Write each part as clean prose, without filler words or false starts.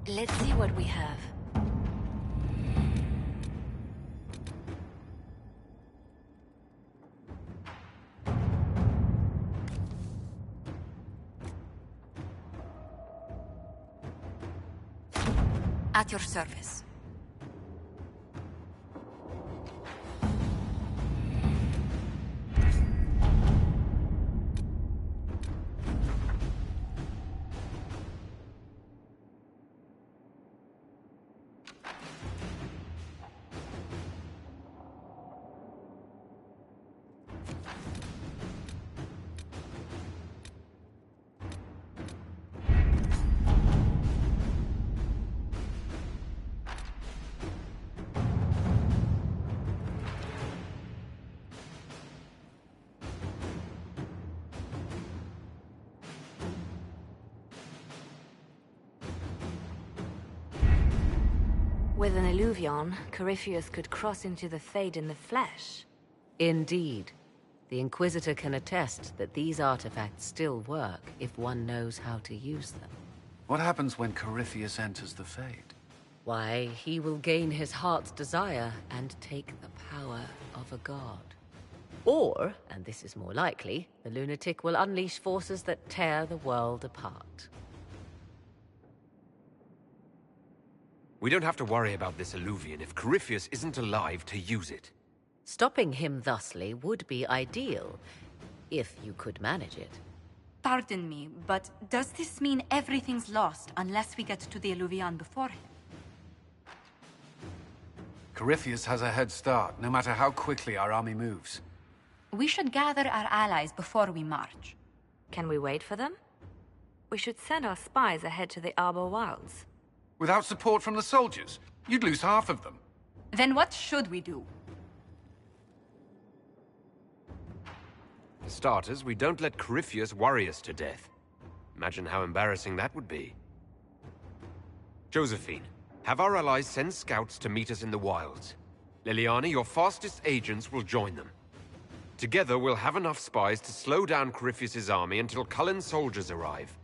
Let's see what we have. At your service. With an Illuvion, Corypheus could cross into the Fade in the flesh. Indeed. The Inquisitor can attest that these artifacts still work if one knows how to use them. What happens when Corypheus enters the Fade? Why, he will gain his heart's desire and take the power of a god. Or, and this is more likely, the lunatic will unleash forces that tear the world apart. We don't have to worry about this Illuvion if Corypheus isn't alive to use it. Stopping him thusly would be ideal, if you could manage it. Pardon me, but does this mean everything's lost unless we get to the Illuvion before him? Corypheus has a head start, no matter how quickly our army moves. We should gather our allies before we march. Can we wait for them? We should send our spies ahead to the Arbor Wilds. Without support from the soldiers, you'd lose half of them. Then what should we do? For starters, we don't let Corypheus worry us to death. Imagine how embarrassing that would be. Josephine, have our allies send scouts to meet us in the wilds. Leliana, your fastest agents will join them. Together, we'll have enough spies to slow down Corypheus's army until Cullen's soldiers arrive.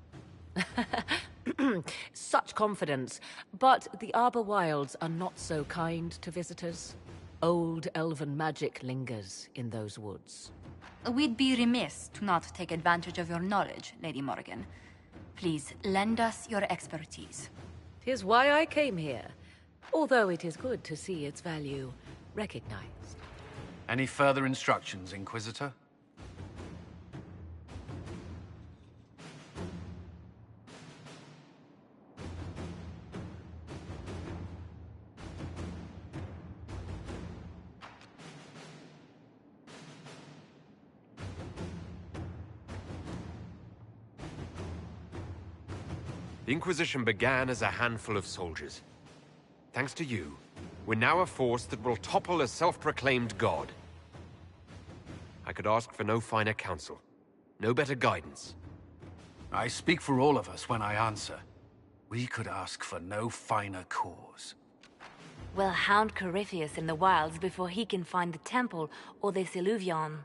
Such confidence, but the Arbor Wilds are not so kind to visitors. Old elven magic lingers in those woods. We'd be remiss to not take advantage of your knowledge, Lady Morgan. Please, lend us your expertise. 'Tis why I came here, although it is good to see its value recognized. Any further instructions, Inquisitor? The Inquisition began as a handful of soldiers. Thanks to you, we're now a force that will topple a self-proclaimed god. I could ask for no finer counsel, no better guidance. I speak for all of us when I answer. We could ask for no finer cause. We'll hound Corypheus in the wilds before he can find the temple or this Illuvion.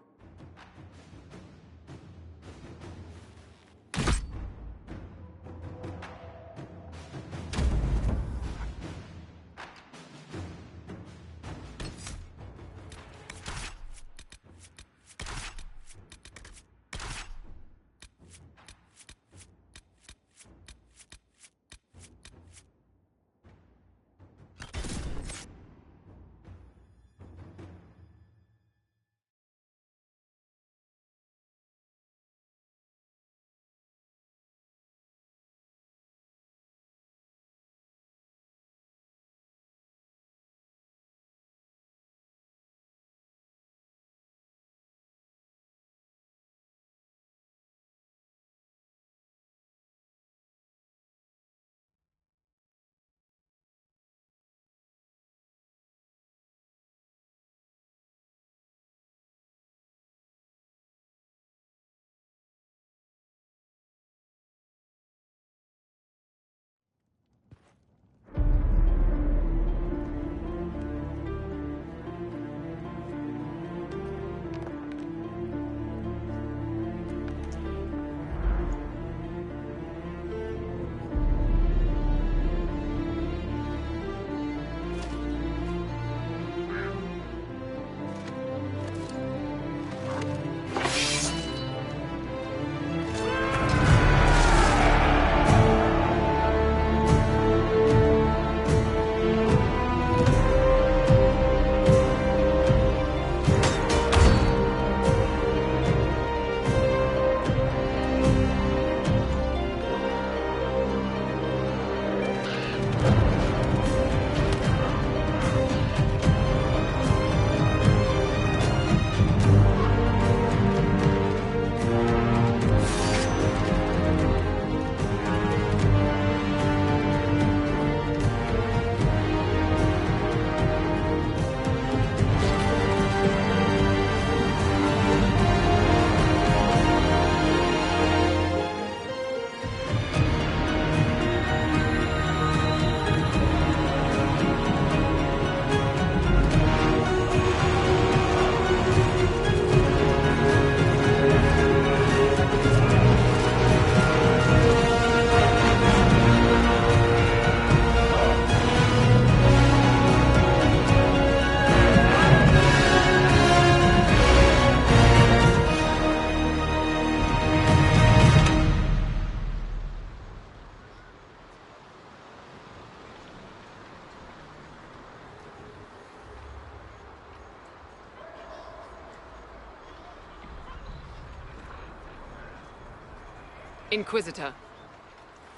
Inquisitor.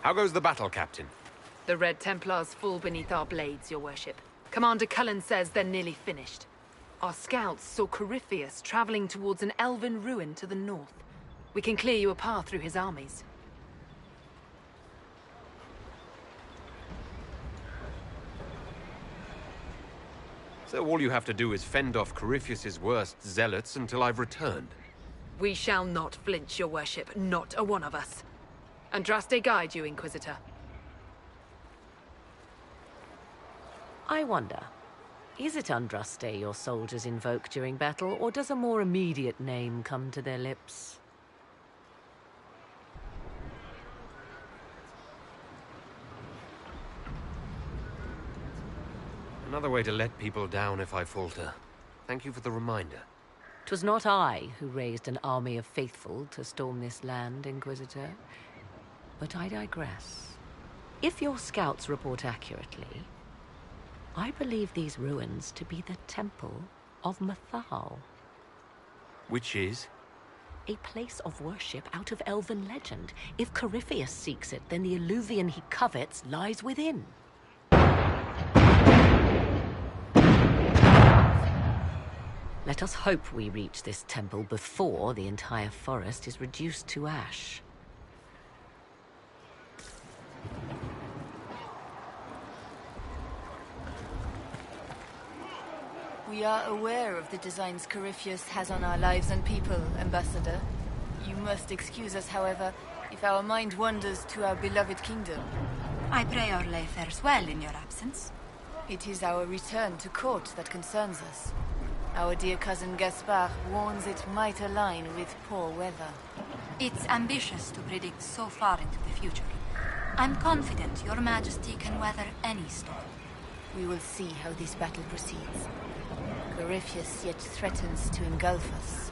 How goes the battle, Captain? The Red Templars fall beneath our blades, your worship. Commander Cullen says they're nearly finished. Our scouts saw Corypheus traveling towards an elven ruin to the north. We can clear you a path through his armies. So all you have to do is fend off Corypheus's worst zealots until I've returned. We shall not flinch, your worship, not a one of us. Andraste guide you, Inquisitor. I wonder, is it Andraste your soldiers invoke during battle, or does a more immediate name come to their lips? Another way to let people down if I falter. Thank you for the reminder. 'Twas not I who raised an army of faithful to storm this land, Inquisitor. But I digress. If your scouts report accurately, I believe these ruins to be the Temple of Mathal. Which is? A place of worship out of elven legend. If Corypheus seeks it, then the Eluvian he covets lies within. Let us hope we reach this temple before the entire forest is reduced to ash. We are aware of the designs Corypheus has on our lives and people, Ambassador. You must excuse us, however, if our mind wanders to our beloved kingdom. I pray our lay fares well in your absence. It is our return to court that concerns us. Our dear cousin Gaspard warns it might align with poor weather. It's ambitious to predict so far into the future. I'm confident your majesty can weather any storm. We will see how this battle proceeds. Corypheus yet threatens to engulf us.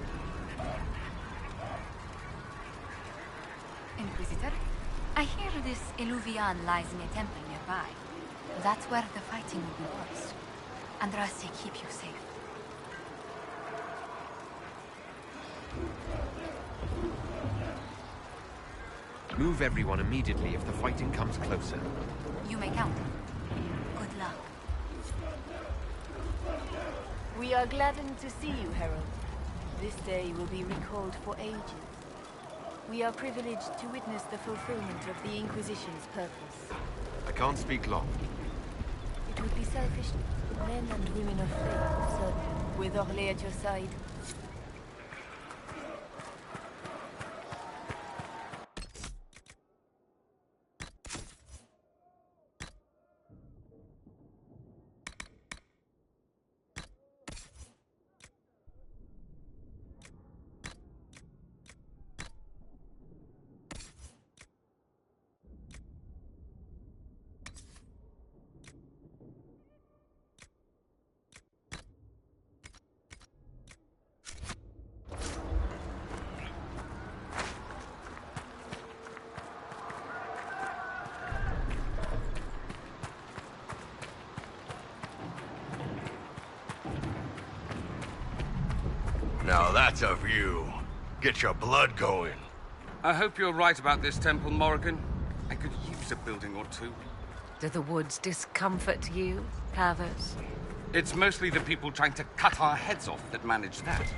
Inquisitor, I hear this Eluvian lies in a temple nearby. That's where the fighting will be worst. Andraste keep you safe. Move everyone immediately if the fighting comes closer. You may count. Good luck. We are gladdened to see you, Herald. This day will be recalled for ages. We are privileged to witness the fulfillment of the Inquisition's purpose. I can't speak long. It would be selfish, men and women of faith, sir, with Orlais at your side. Now that's a view. Get your blood going. I hope you're right about this temple, Morrigan. I could use a building or two. Do the woods discomfort you, Pavos? It's mostly the people trying to cut our heads off that manage that.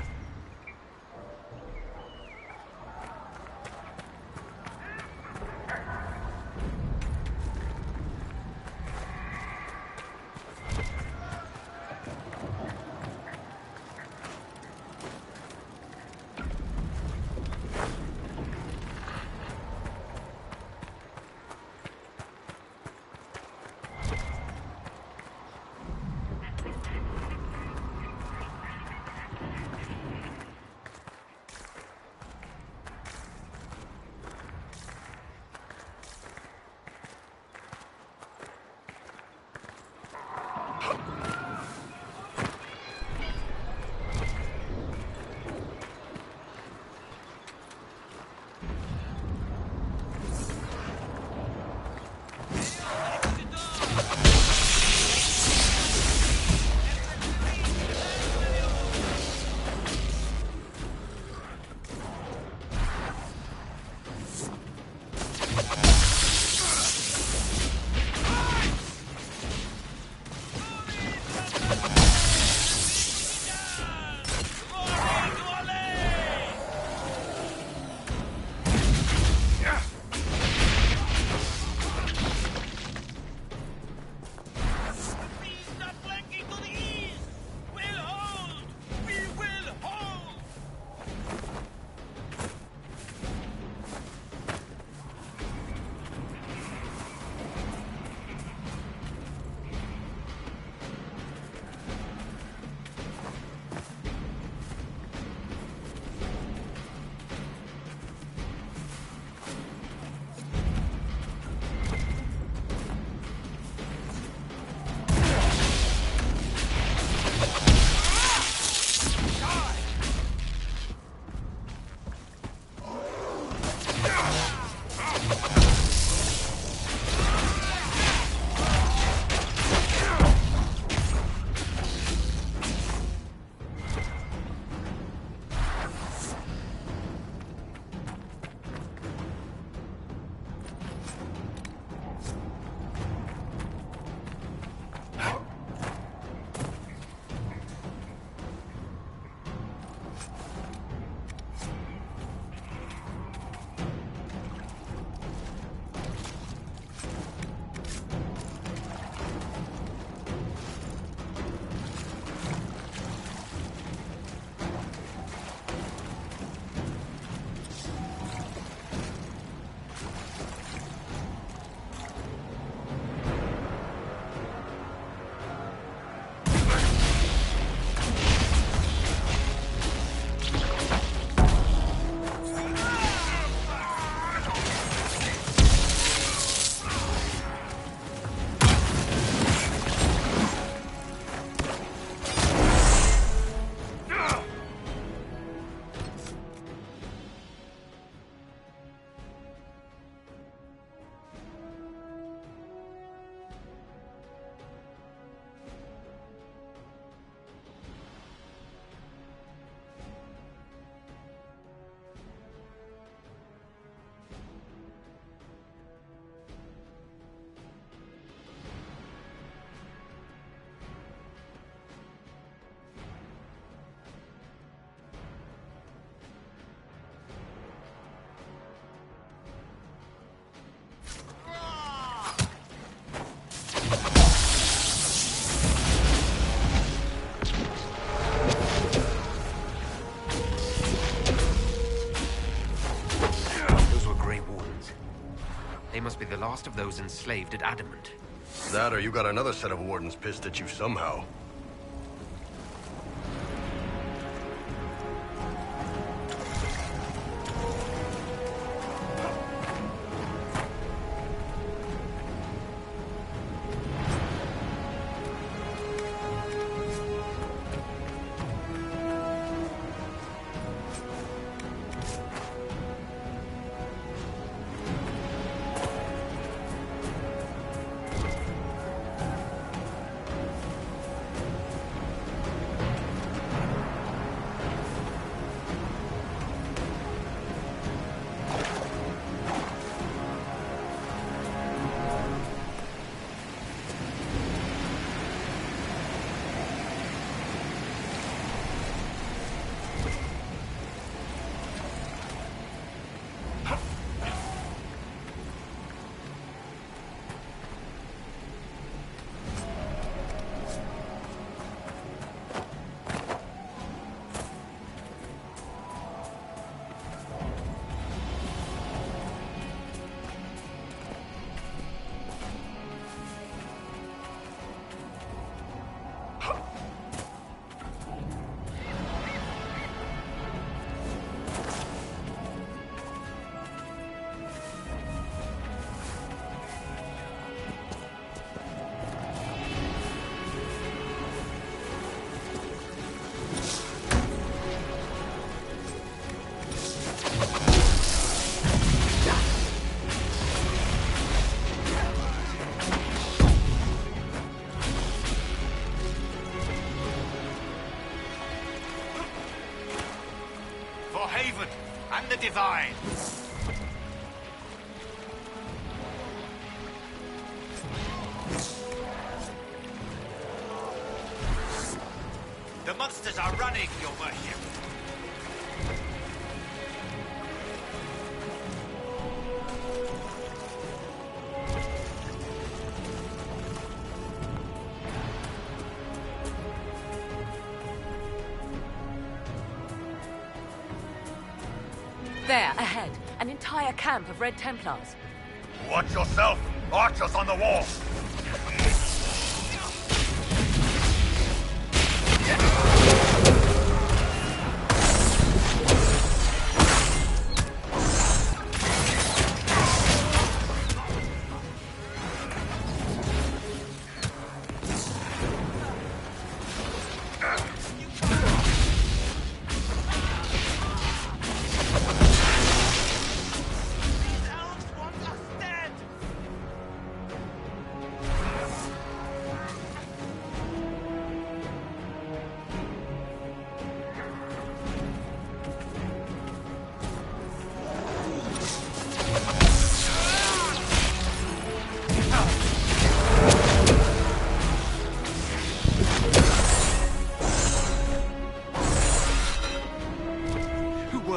last of those enslaved at Adamant. That or you got another set of wardens pissed at you somehow. Haven and the Divine. The monsters are running, your worship. There, ahead. An entire camp of Red Templars. Watch yourself! Archers on the wall!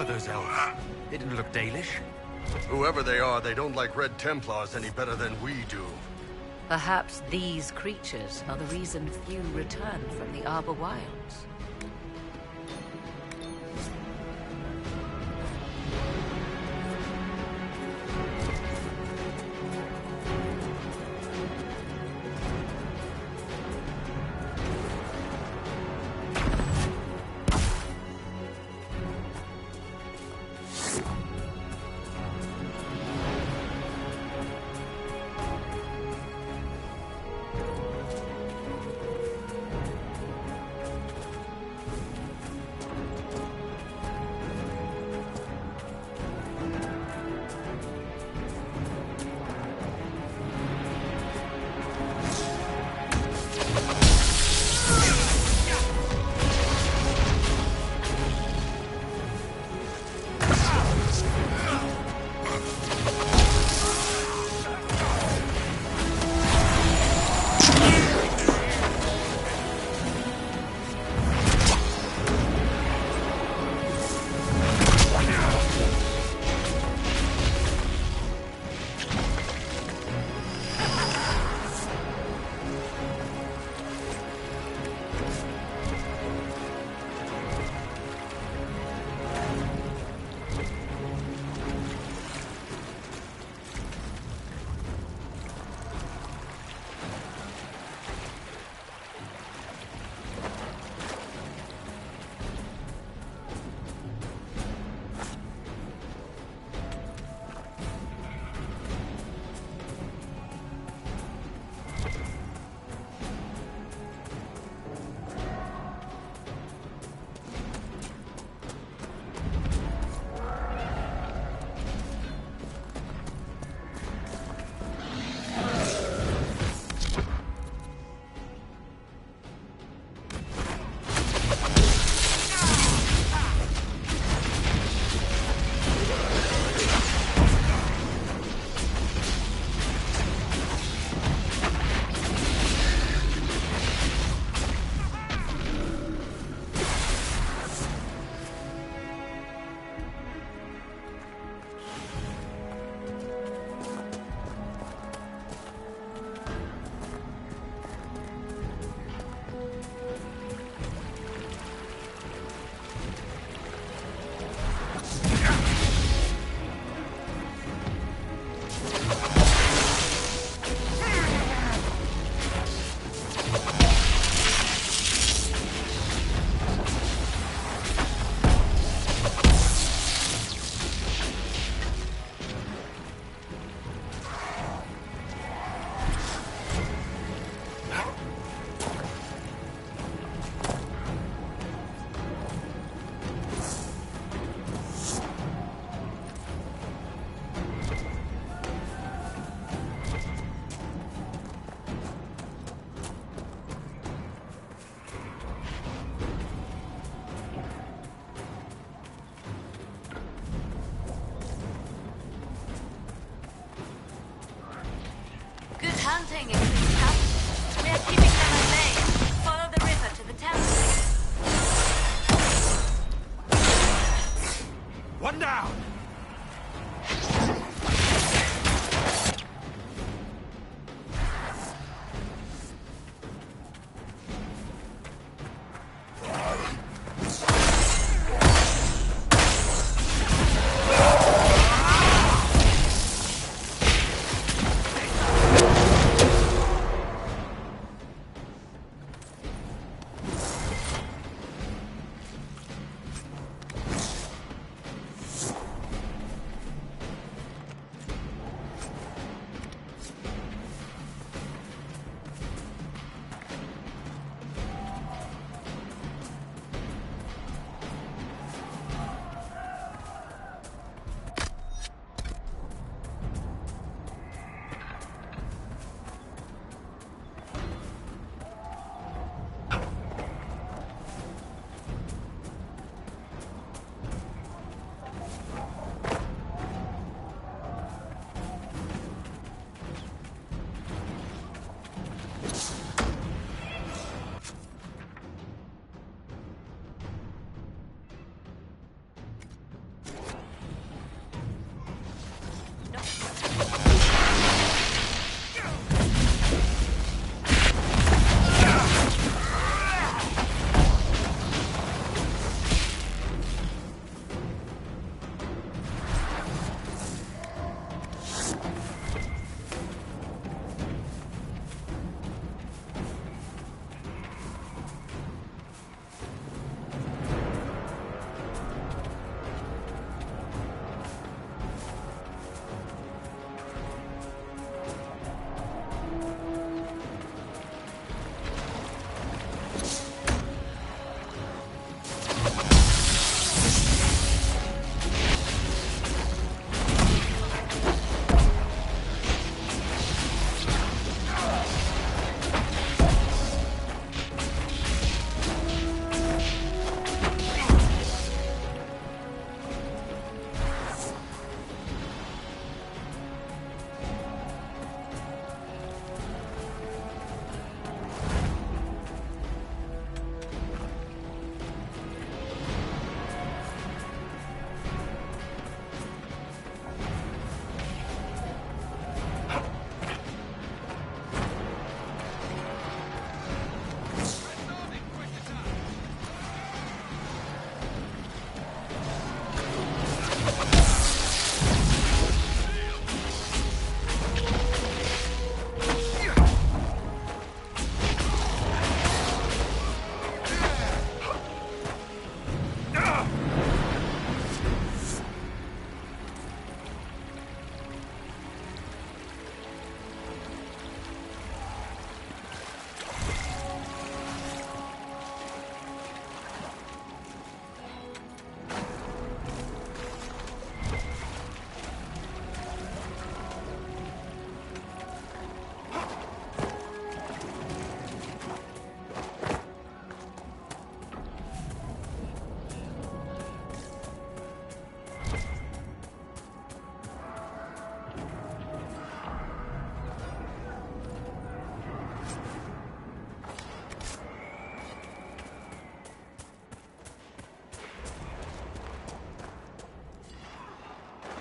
Those elves. They didn't look Dalish. Whoever they are, they don't like Red Templars any better than we do. Perhaps these creatures are the reason few return from the Arbor Wilds.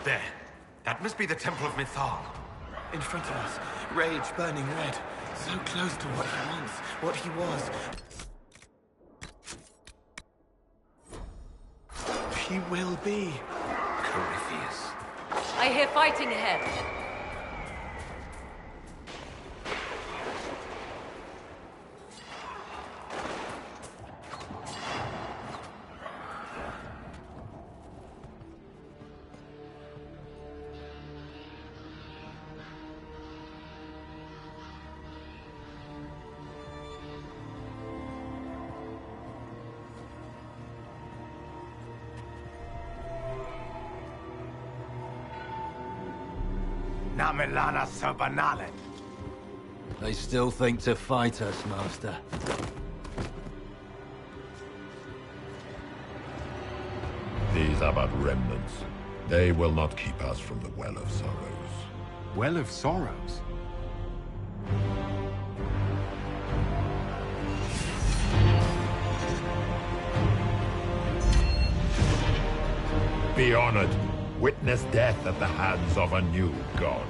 There. That must be the Temple of Mythal. In front of us, rage burning red. So close to what he wants, what he was. He will be. Corypheus. I hear fighting ahead. Namilana Sobanale. They still think to fight us, Master. These are but remnants. They will not keep us from the Well of Sorrows. Well of Sorrows? Be honored. Witness death at the hands of a new god.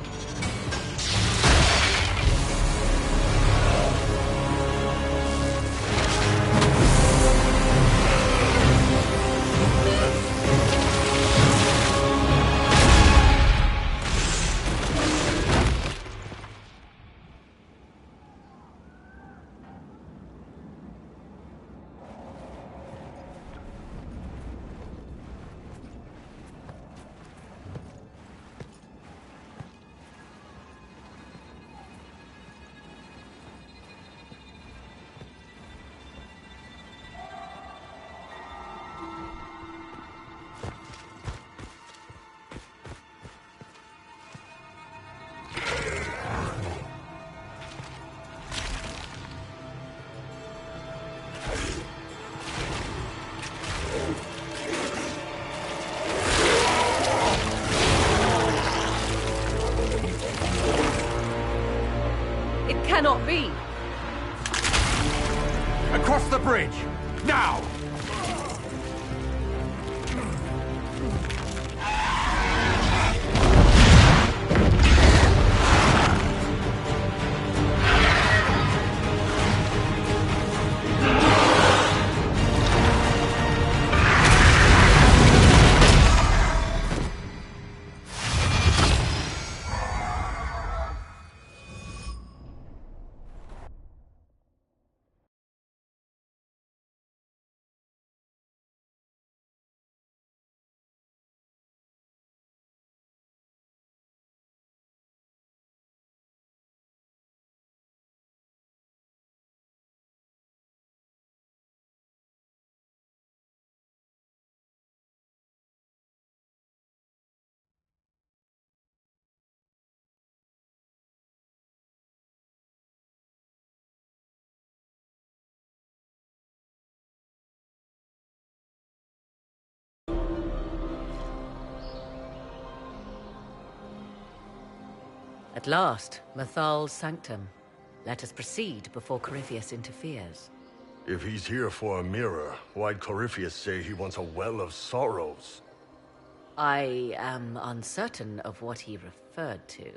Cannot be! Across the bridge! Now! At last, Mythal's sanctum. Let us proceed before Corypheus interferes. If he's here for a mirror, why'd Corypheus say he wants a Well of Sorrows? I am uncertain of what he referred to.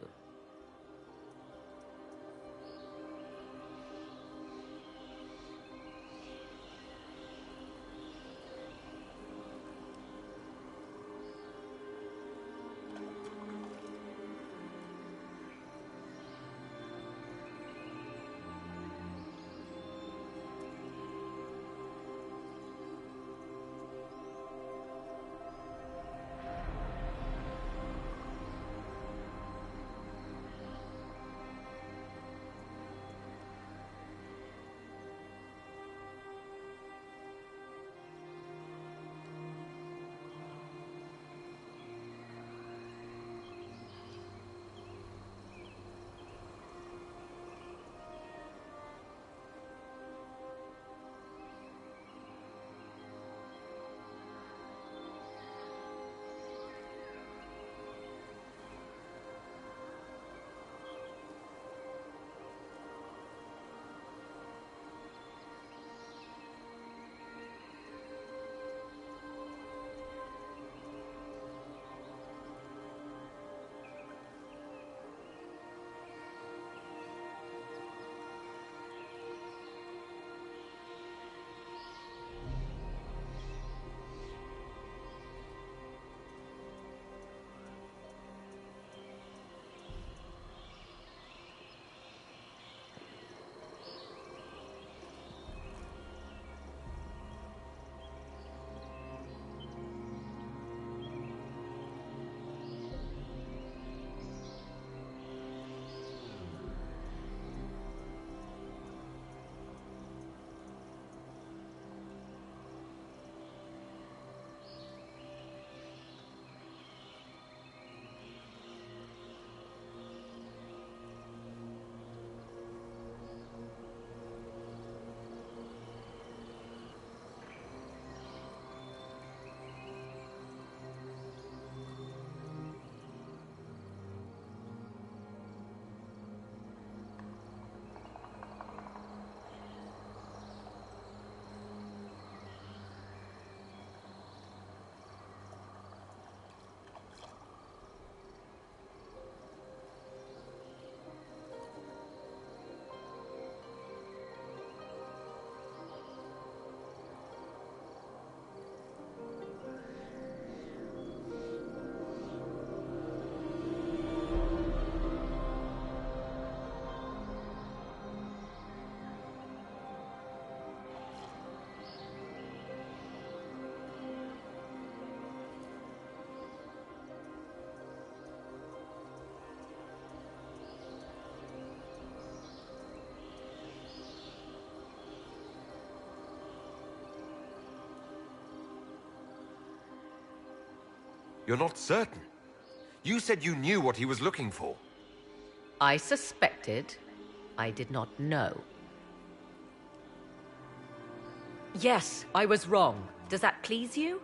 You're not certain. You said you knew what he was looking for. I suspected. I did not know. Yes, I was wrong. Does that please you?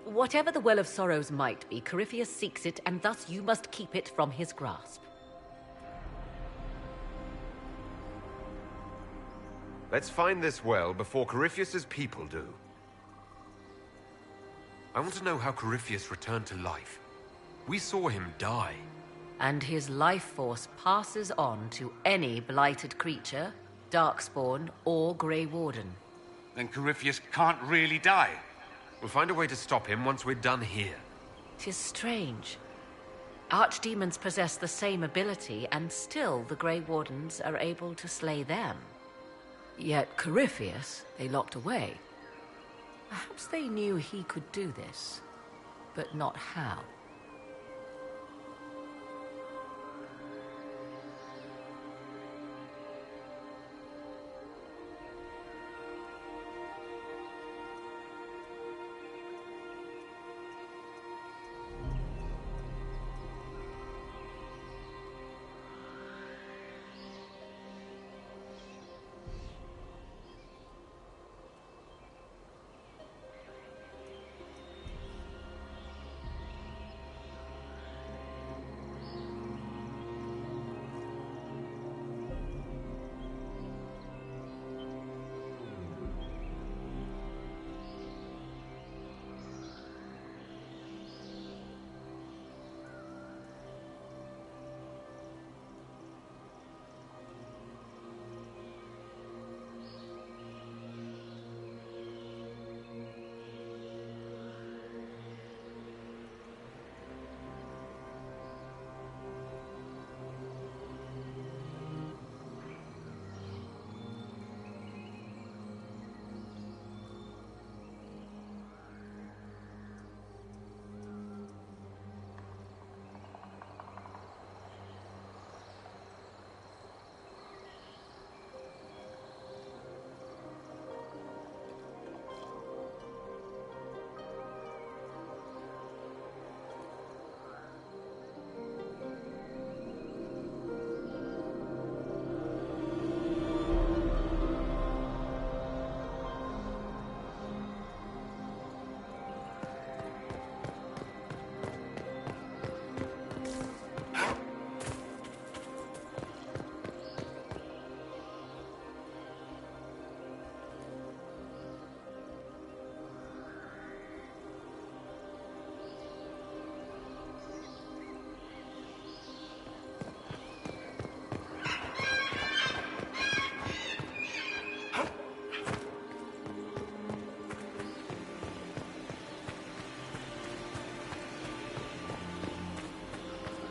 Whatever the Well of Sorrows might be, Corypheus seeks it, and thus you must keep it from his grasp. Let's find this well before Corypheus's people do. I want to know how Corypheus returned to life. We saw him die. And his life force passes on to any blighted creature, Darkspawn, or Grey Warden. Then Corypheus can't really die. We'll find a way to stop him once we're done here. 'Tis strange. Archdemons possess the same ability, and still the Grey Wardens are able to slay them. Yet Corypheus, they locked away. Perhaps they knew he could do this, but not how.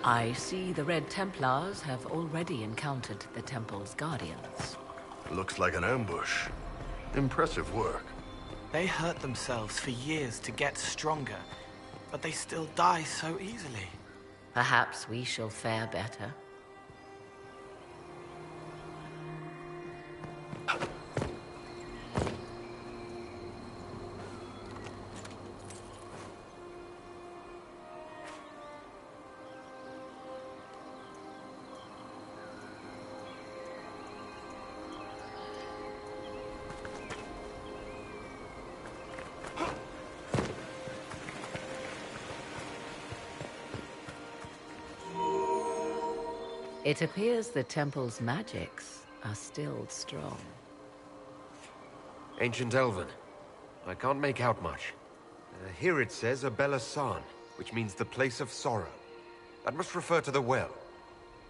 I see the Red Templars have already encountered the Temple's guardians. Looks like an ambush. Impressive work. They hurt themselves for years to get stronger, but they still die so easily. Perhaps we shall fare better. It appears the temple's magics are still strong. Ancient Elven. I can't make out much. Here it says Abella San, which means the place of sorrow. That must refer to the well.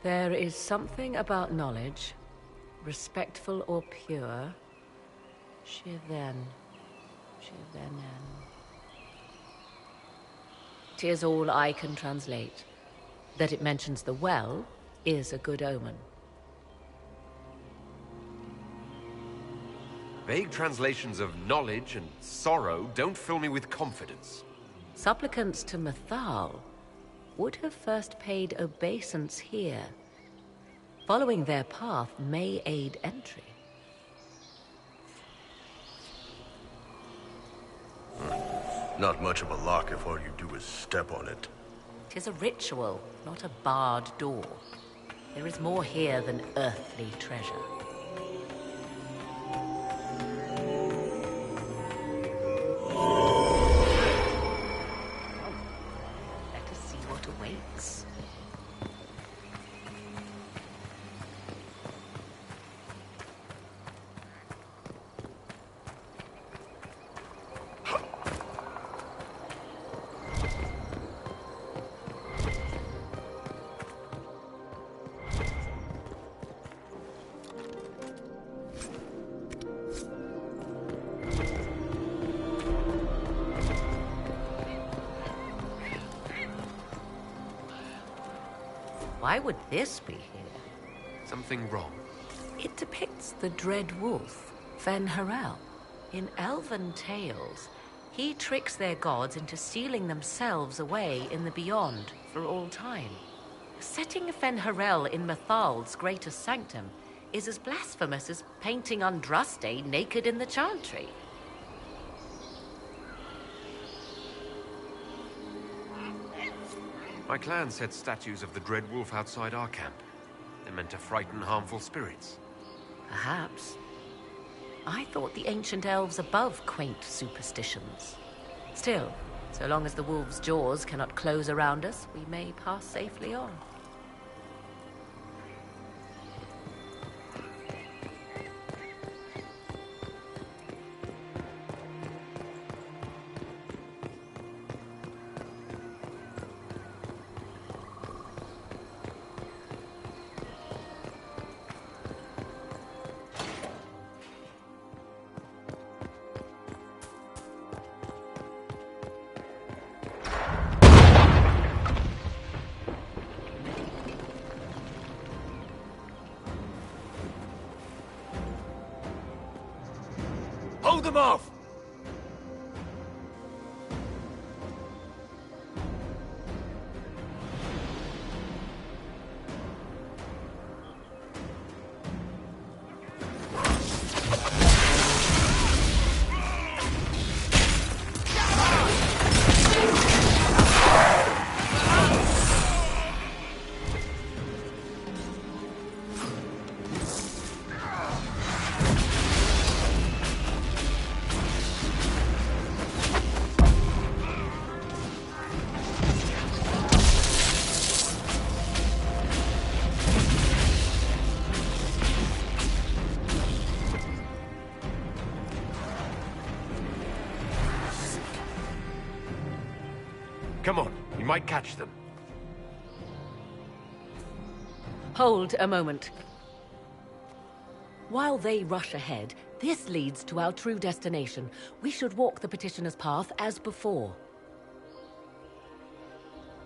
There is something about knowledge, respectful or pure. Shiven. Shivenen. 'Tis all I can translate. That it mentions the well is a good omen. Vague translations of knowledge and sorrow don't fill me with confidence. Supplicants to Mythal would have first paid obeisance here. Following their path may aid entry. Not much of a lock if all you do is step on it. 'Tis a ritual, not a barred door. There is more here than earthly treasure. Let us see what awaits. Why would this be here? Something wrong? It depicts the Dread Wolf, Fen-Harel. In elven tales, he tricks their gods into sealing themselves away in the Beyond for all time. Setting Fen-Harel in Methal's greatest sanctum is as blasphemous as painting Andraste naked in the Chantry. My clan set statues of the Dread Wolf outside our camp. They're meant to frighten harmful spirits. Perhaps. I thought the ancient elves above quaint superstitions. Still, so long as the wolf's jaws cannot close around us, we may pass safely on. Hold them off! Come on, we might catch them. Hold a moment. While they rush ahead, this leads to our true destination. We should walk the petitioner's path as before.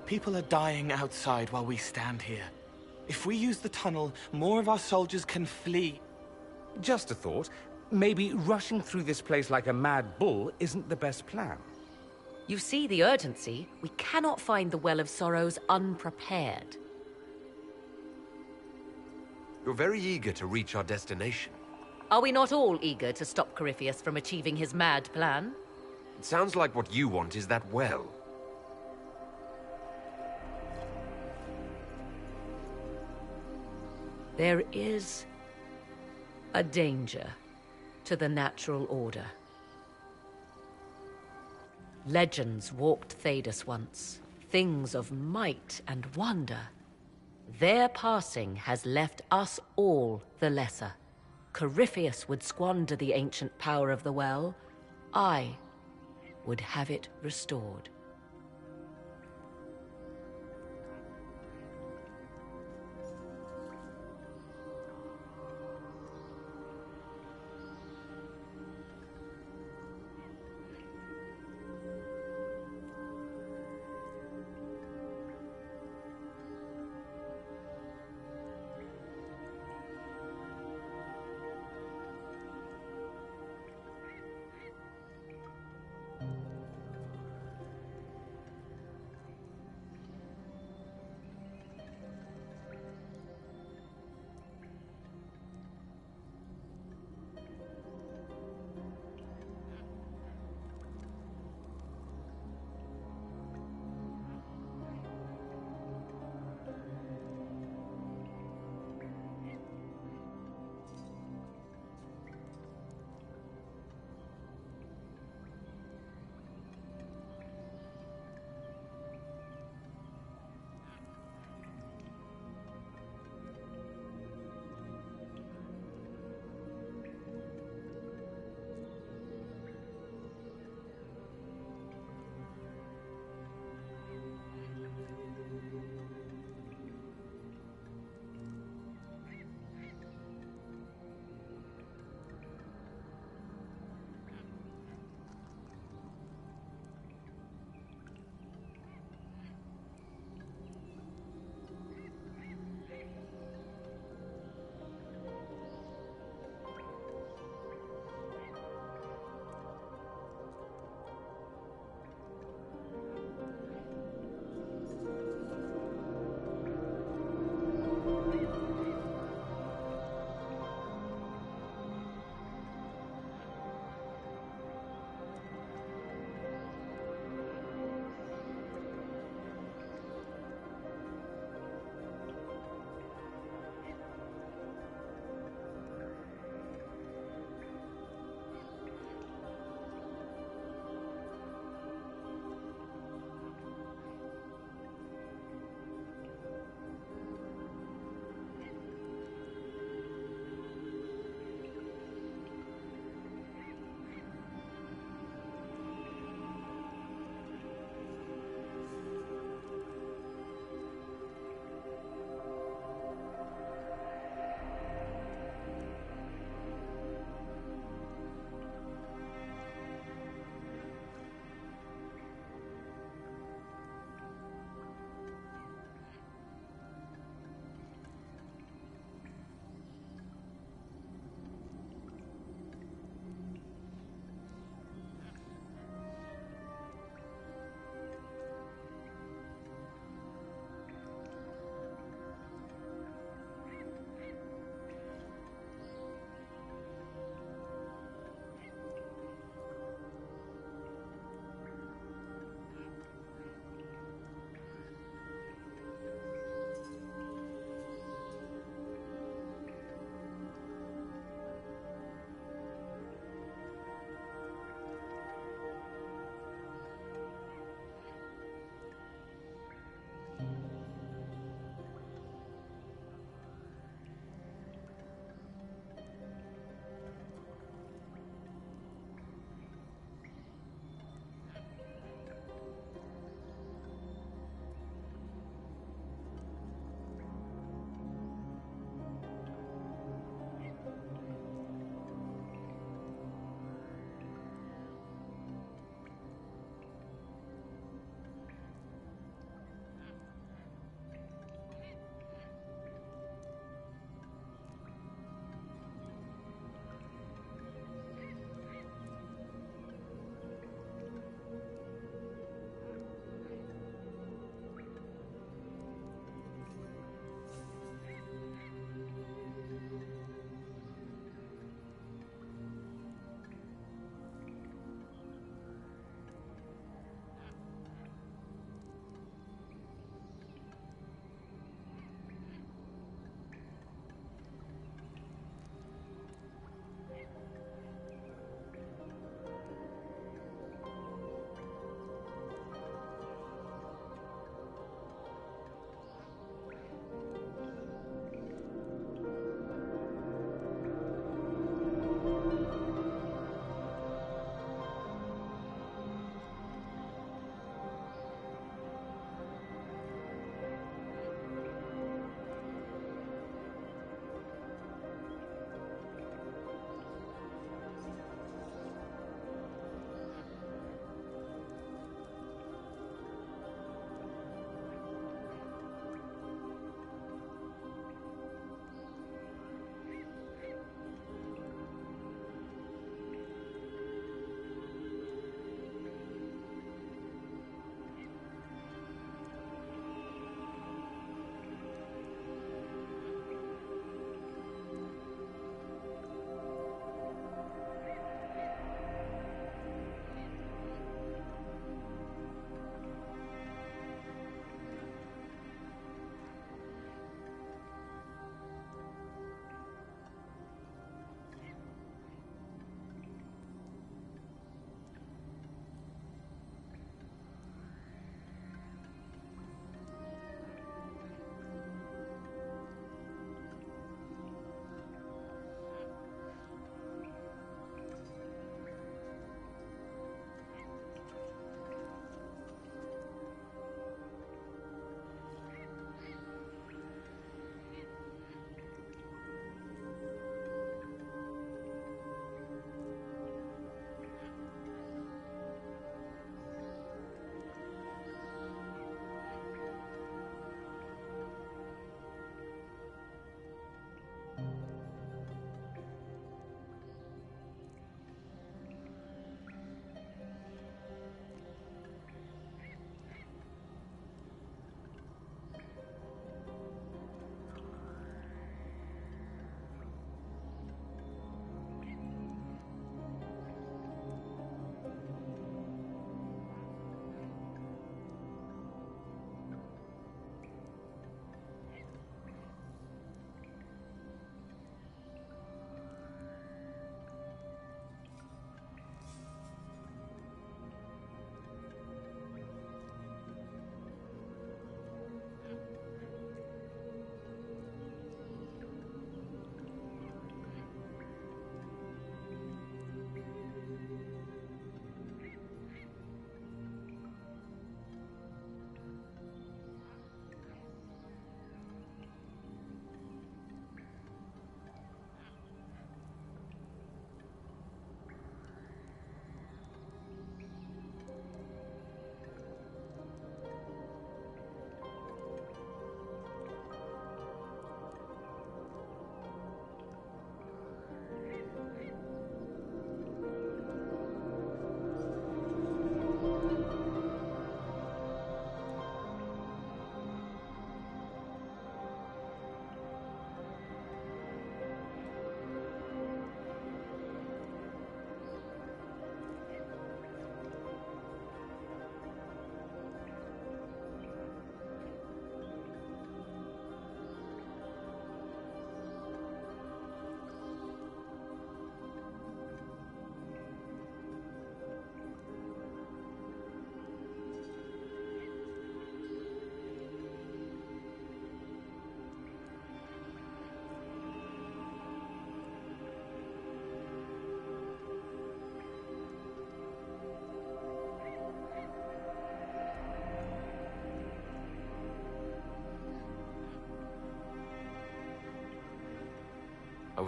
People are dying outside while we stand here. If we use the tunnel, more of our soldiers can flee. Just a thought. Maybe rushing through this place like a mad bull isn't the best plan. You see the urgency. We cannot find the Well of Sorrows unprepared. You're very eager to reach our destination. Are we not all eager to stop Corypheus from achieving his mad plan? It sounds like what you want is that well. There is a danger to the natural order. Legends walked Thedas once, things of might and wonder. Their passing has left us all the lesser. Corypheus would squander the ancient power of the well. I would have it restored.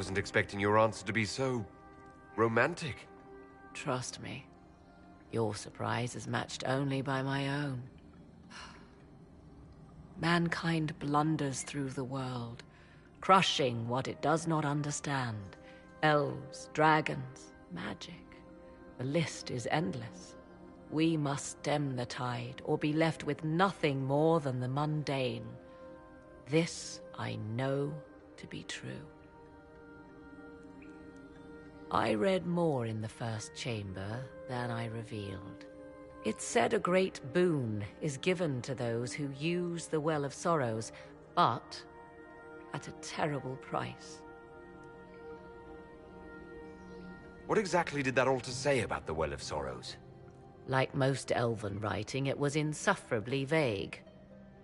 wasn't expecting your answer to be so... romantic. Trust me, your surprise is matched only by my own. Mankind blunders through the world, crushing what it does not understand. Elves, dragons, magic. The list is endless. We must stem the tide, or be left with nothing more than the mundane. This I know to be true. I read more in the first chamber than I revealed. It said a great boon is given to those who use the Well of Sorrows, but at a terrible price. What exactly did that altar say about the Well of Sorrows? Like most elven writing, it was insufferably vague.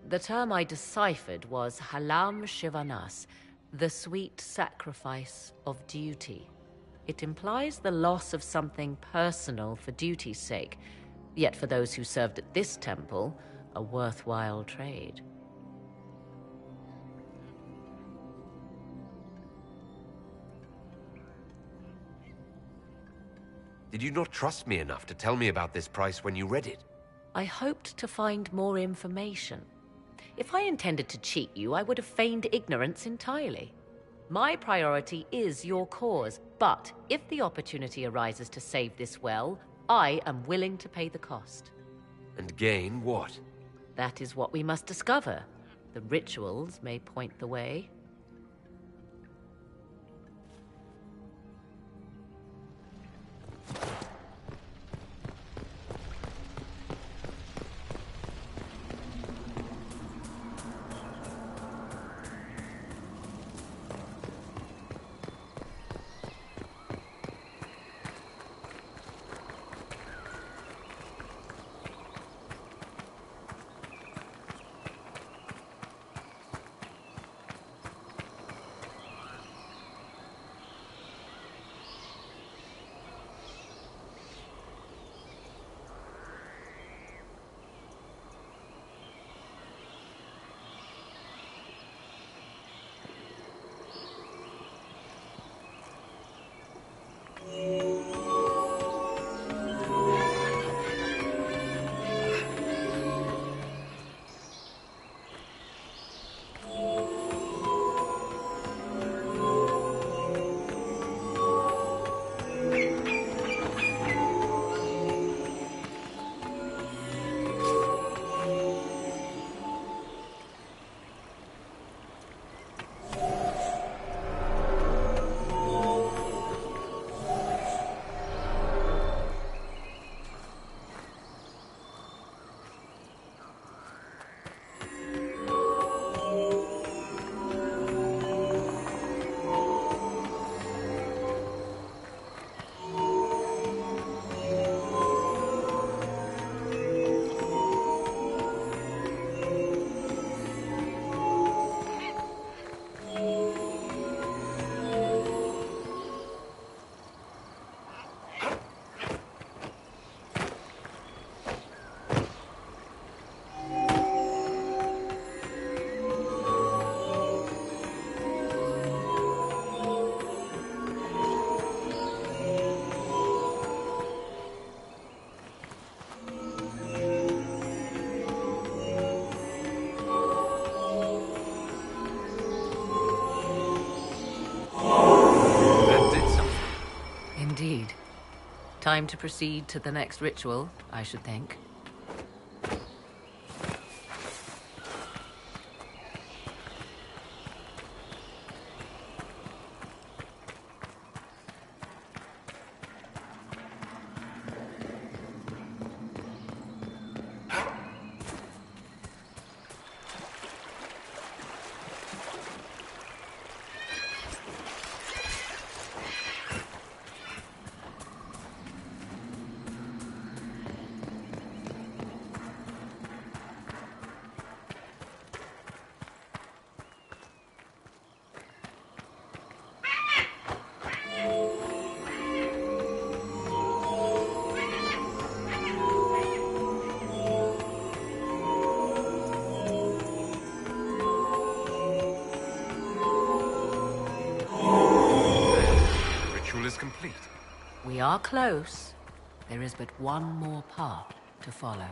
The term I deciphered was Halam Shivanas, the sweet sacrifice of duty. It implies the loss of something personal for duty's sake, yet for those who served at this temple, a worthwhile trade. Did you not trust me enough to tell me about this price when you read it? I hoped to find more information. If I intended to cheat you, I would have feigned ignorance entirely. My priority is your cause, but if the opportunity arises to save this well, I am willing to pay the cost. And gain what? That is what we must discover. The rituals may point the way. Indeed. Time to proceed to the next ritual, I should think. We are close. There is but one more path to follow.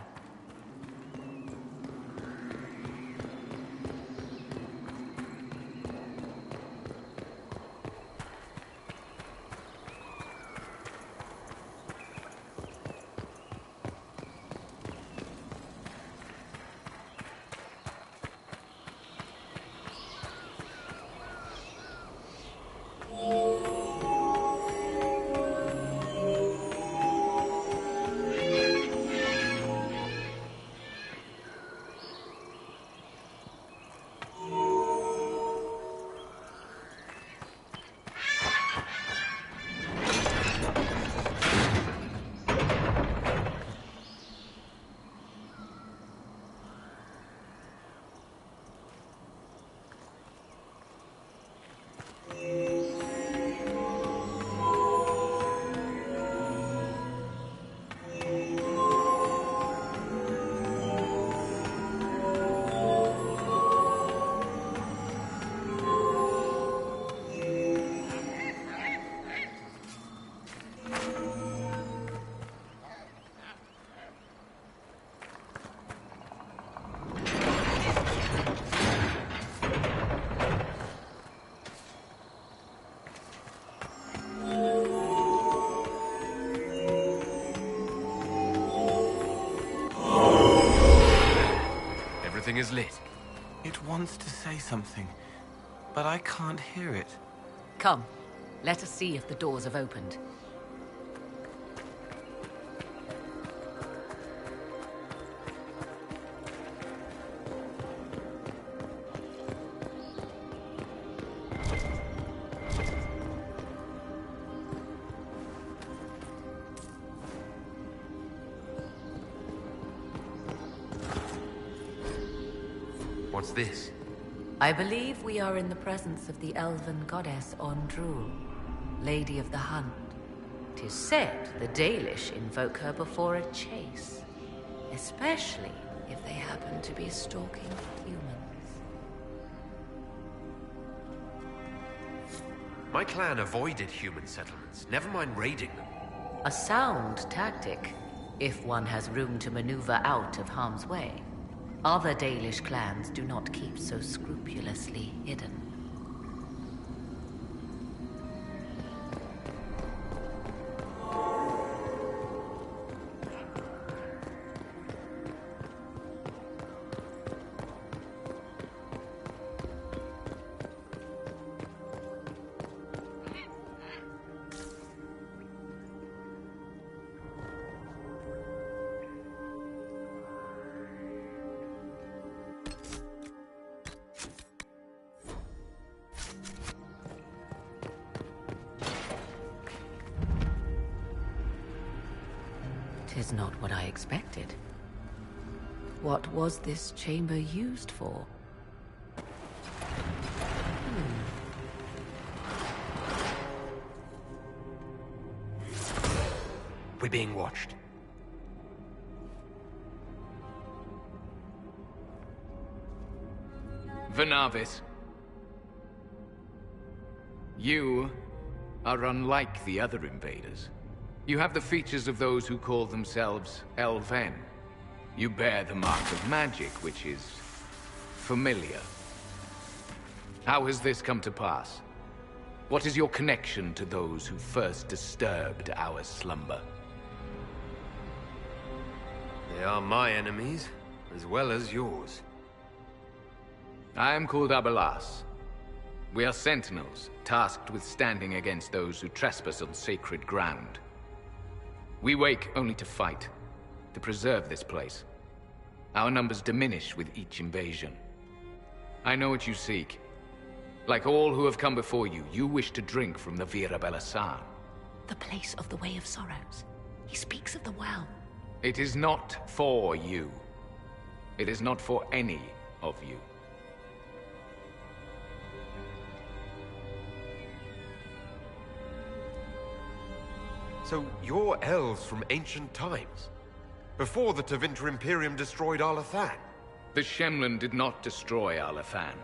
Everything is lit. It wants to say something, but I can't hear it. Come, let us see if the doors have opened. What's this? I believe we are in the presence of the elven goddess Ondrul, Lady of the Hunt. 'Tis said the Dalish invoke her before a chase, especially if they happen to be stalking humans. My clan avoided human settlements, never mind raiding them. A sound tactic, if one has room to maneuver out of harm's way. Other Dalish clans do not keep so scrupulously hidden. Tis not what I expected. What was this chamber used for? We're being watched. Vernavis. You are unlike the other invaders. You have the features of those who call themselves Elven. You bear the mark of magic, which is familiar. How has this come to pass? What is your connection to those who first disturbed our slumber? They are my enemies, as well as yours. I am called Abelas. We are sentinels, tasked with standing against those who trespass on sacred ground. We wake only to fight, to preserve this place. Our numbers diminish with each invasion. I know what you seek. Like all who have come before you, you wish to drink from the Vira Belasan. The place of the Way of Sorrows. He speaks of the well. It is not for you. It is not for any of you. So you're elves from ancient times? Before the Tevinter Imperium destroyed Arlathan? The Shemlen did not destroy Arlathan.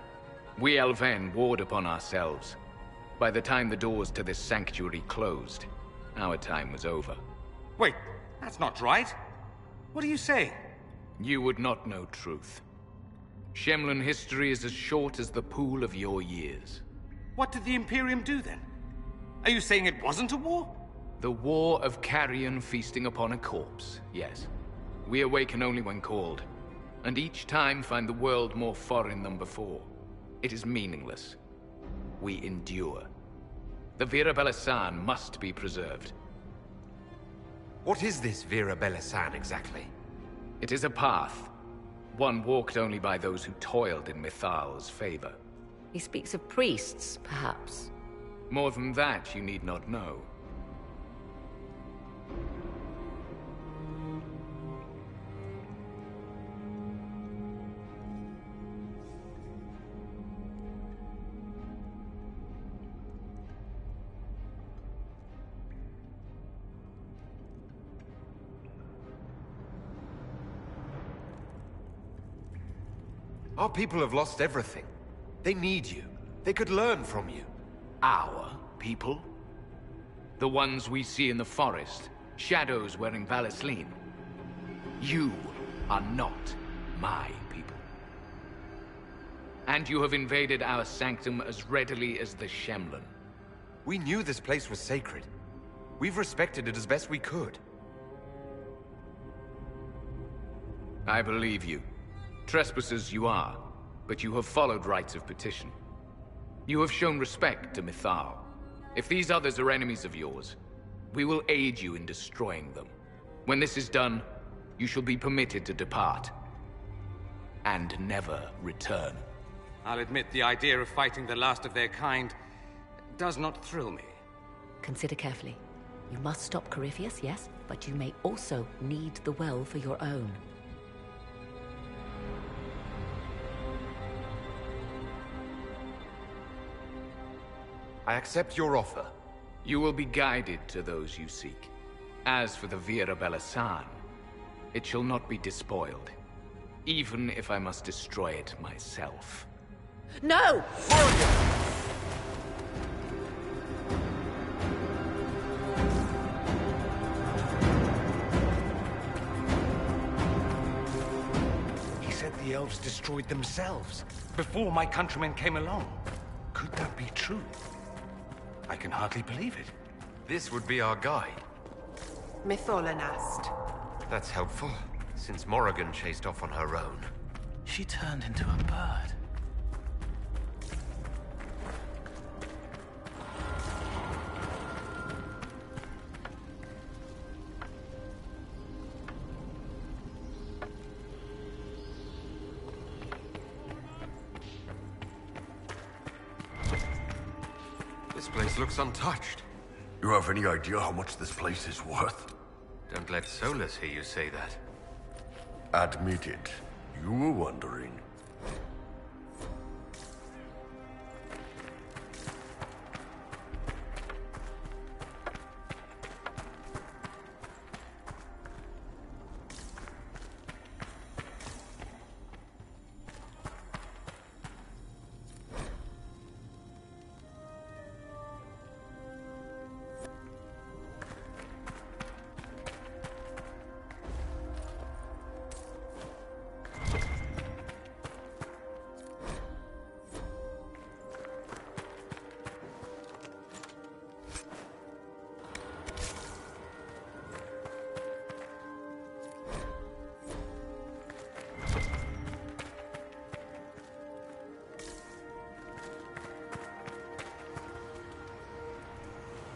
We Elven warred upon ourselves. By the time the doors to this sanctuary closed, our time was over. Wait, that's not right. What are you saying? You would not know truth. Shemlan history is as short as the pool of your years. What did the Imperium do then? Are you saying it wasn't a war? The war of carrion feasting upon a corpse, yes. We awaken only when called, and each time find the world more foreign than before. It is meaningless. We endure. The Vira Belasan must be preserved. What is this Vira Belasan exactly? It is a path. One walked only by those who toiled in Mythal's favor. He speaks of priests, perhaps. More than that, you need not know. Our people have lost everything. They need you. They could learn from you. Our people? The ones we see in the forest, shadows wearing Valisleen. You are not my people. And you have invaded our sanctum as readily as the Shemlan. We knew this place was sacred. We've respected it as best we could. I believe you. Trespassers you are, but you have followed rites of petition. You have shown respect to Mythal. If these others are enemies of yours, we will aid you in destroying them. When this is done, you shall be permitted to depart. And never return. I'll admit the idea of fighting the last of their kind does not thrill me. Consider carefully. You must stop Corypheus, yes, but you may also need the well for your own. I accept your offer. You will be guided to those you seek. As for the Vira Belasan, it shall not be despoiled, even if I must destroy it myself. No! He said the elves destroyed themselves before my countrymen came along. Could that be true? I can hardly believe it. This would be our guide. Mytholanast. That's helpful, since Morrigan chased off on her own. She turned into a bird. This place looks untouched. You have any idea how much this place is worth? Don't let Solas hear you say that. Admit it. You were wondering.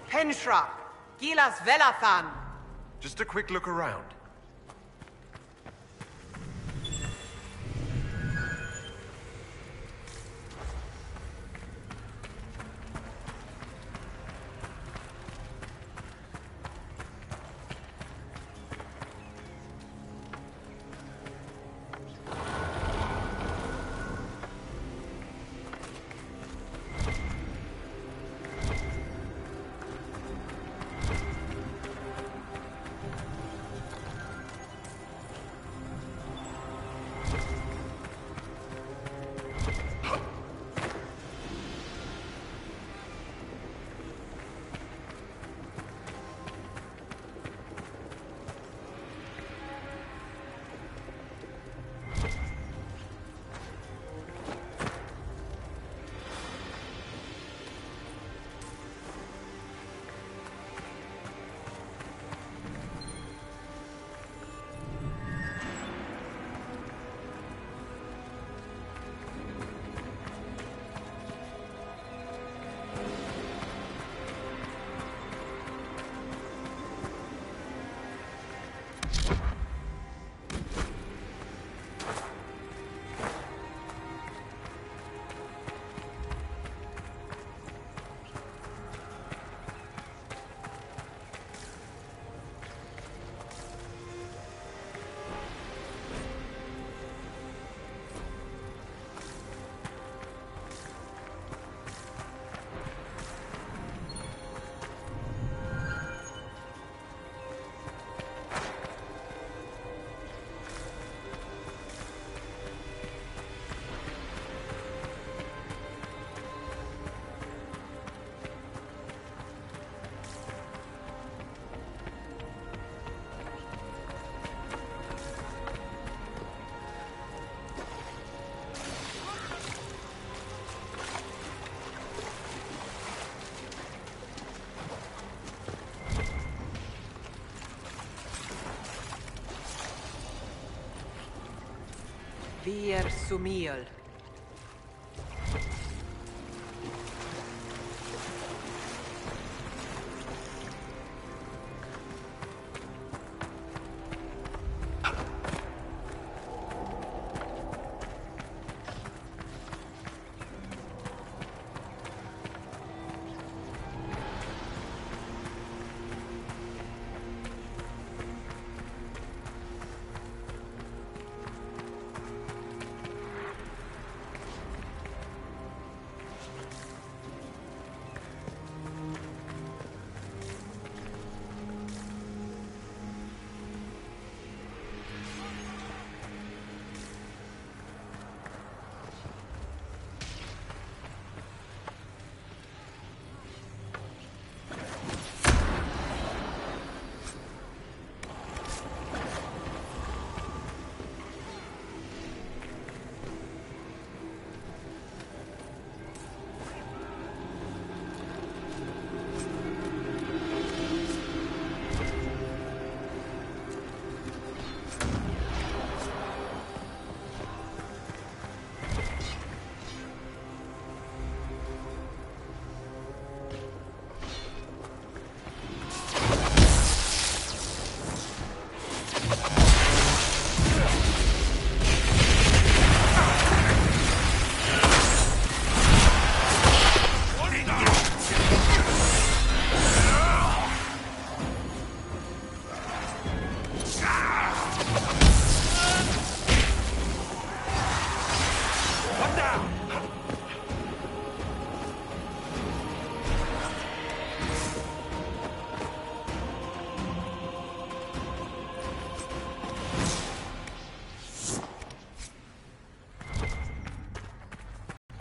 Henshra, Gilas Velathan. Just a quick look around. Vir Sumiol.